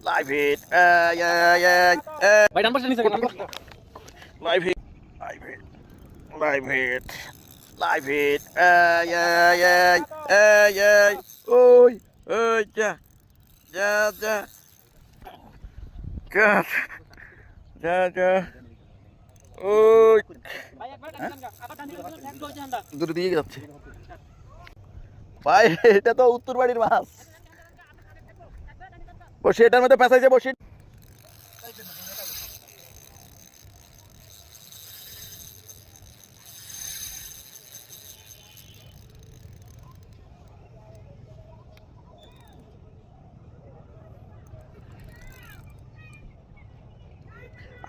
Live hit ভাই number নিচে live hit live hit live hit live hit ওই ওই যা যা যা যা যা ওই দূরে দিয়ে যাচ্ছে ভাই। এটা তো উত্তর বাড়ির মাছ। বসে এটার মধ্যে পেঁচাইছে বসে।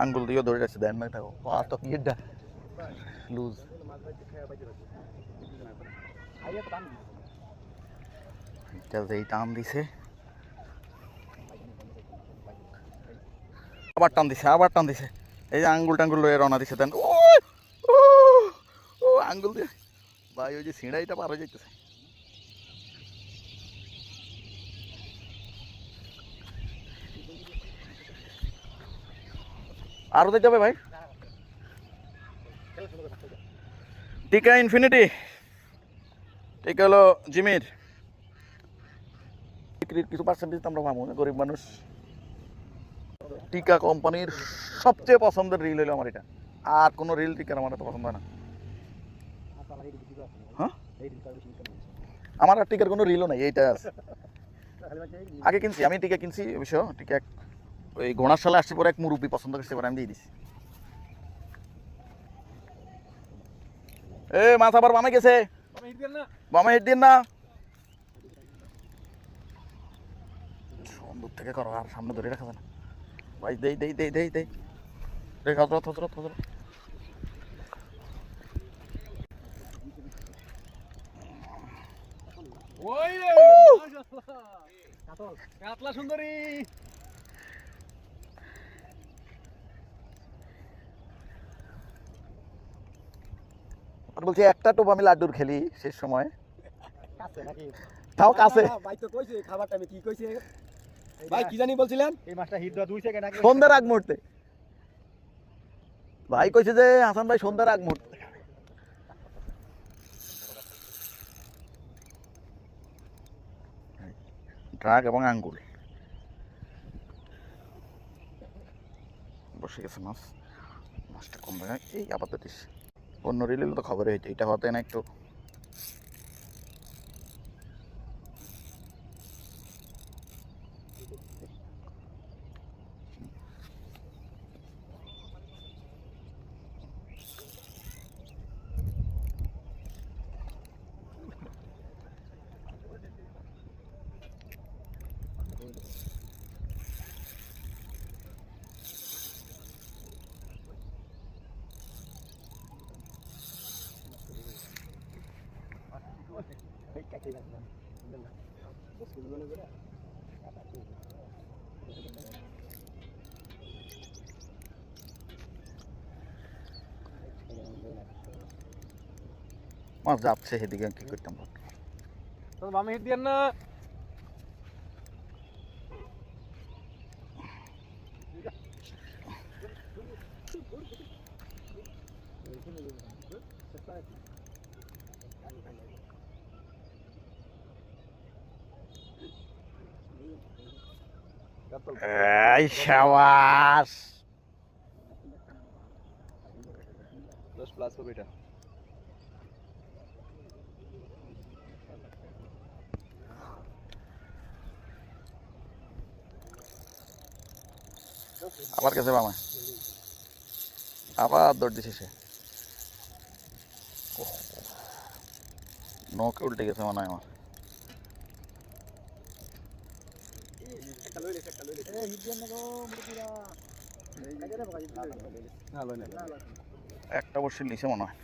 আঙ্গুল দিয়েও ধরে রাখছে দেন না থাকো তো ইয়েটা লুজ। এই টান দিছে আবার টান দিছে আবার টান দিছে। এই যে আঙ্গুল টাঙ্গুল লয়ে রওনা দিছে দেন। ও আঙ্গুল দিয়ে ভাই ওই যে সিঁড়াইটা পার হয়ে যাইতেছে। আরো দিতে হবে ভাই। টিকা ইনফিনিটি টিকা হলো জিমির বিক্রির কিছু পার্সেন্টেজ আমরা পাবো না, গরিব মানুষ। টিকা কোম্পানির সবচেয়ে পছন্দের রিল হলো আমার এটা। আর কোনো রিল টিকার আমার এত পছন্দ হয় না। হ্যাঁ আমার আর টিকার কোনো রিলও নাই, এইটা আছে। আগে কিনছি আমি টিকা কিনছি অবশ্য। টিকা ওই ঘোড়ার সালে আসছে পরে এক মুরব্বী পছন্দ করছে পরে আমি দিয়ে দিছি। এ মাছ আবার বামে গেছে, বামে হিট দিন না। দূর থেকে করো আর সামনে ধরে রাখা যায় না ভাই। দেই দেই দেই দেই দেই দেখ হজরত হজরত হজরত। কাতলা সুন্দরী বলছি একটা টোপ আমি লাড্ডুর খেলি শেষ সময় তাও কাছে। ভাই তো কইছে খাবারটা আমি কি কইছে ভাই কি জানি বলছিলেন এই মাছটা হিট দেওয়া 2 সেকেন্ড আগে সন্ধ্যার আগ মুহূর্তে ভাই কইছে যে হাসান ভাই সন্ধ্যার আগ মুহূর্তে। ড্রাগ এবং আঙ্গুল বসে গেছে মাছ। মাছটা কম দেয় এই আপাতত অন্য রিলে তো খবরে হয়েছে এটা হতে না একটু। মাছ যাচ্ছে সেদিকে কি করতাম বামে হিট দিয়ে না। এই শাবাশ 10 প্লাস হবে এটা। আবার গেছে বামে আবার দৌড় দিছে সে। নৌকে উল্টে গেছে মনে হয় আমার। একটা বর্ষের নিচে মনে হয়।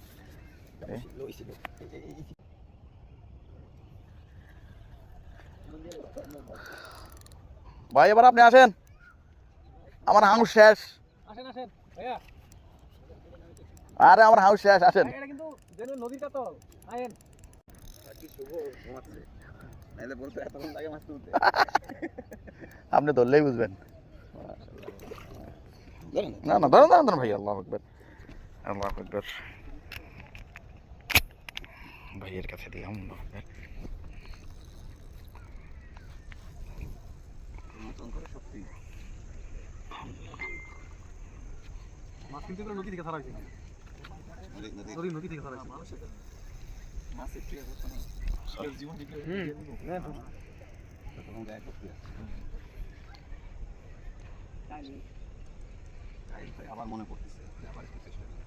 ভাই এবার আপনি আসেন, আমার হাউস শেষ। আরে আমার হাউস শেষ, আসেন। নাইলে বলতে এতক্ষণ লাগে মাছ তুলতে। আপনি ধরলেই বুঝবেন। ধরেন। না না ধরেন ধরেন ধরেন ভাই, আল্লাহ আকবার আল্লাহ আকবার। ভাইয়ের কাছে দিয়ে আল্লাহ আকবার। মতন করে সত্যি। মাছ কিন্তু নদী থেকে ছাড়া হয়েছে, নদী থেকে ছাড়া হয়েছে। মাছের ঠিক আছে না। জীবন বিক্রি তখন গায়ে করতে আবার মনে পড়তেছে আবার একটু চেষ্টা করি।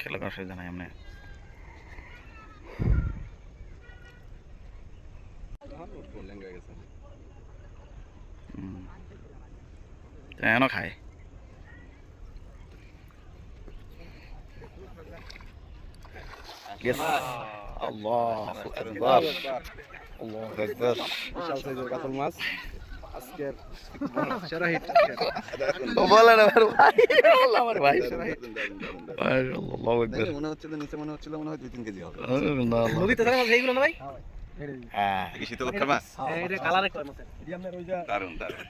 খেলা করার সুবিধা নাই এমনি। লেঙ্গা গেছে এখনো খায়। Yes. আল্লাহু আকবার আল্লাহু আকবার। বিশাল সাইজের কাতল মাছ আজকের সেরা হিট। বলেন ভাই, আমার ভাই আল্লাহু আকবার। মনে হচ্ছিল নিচে মনে হচ্ছিল মনে হয় 2-3 কেজি হবে। নদীতে ছাড়া মাছ এইগুলো না ভাই? হ্যাঁ কি শীতলক্ষার মাছ? এটা কালার একটা মাছ। দারুন দারুন।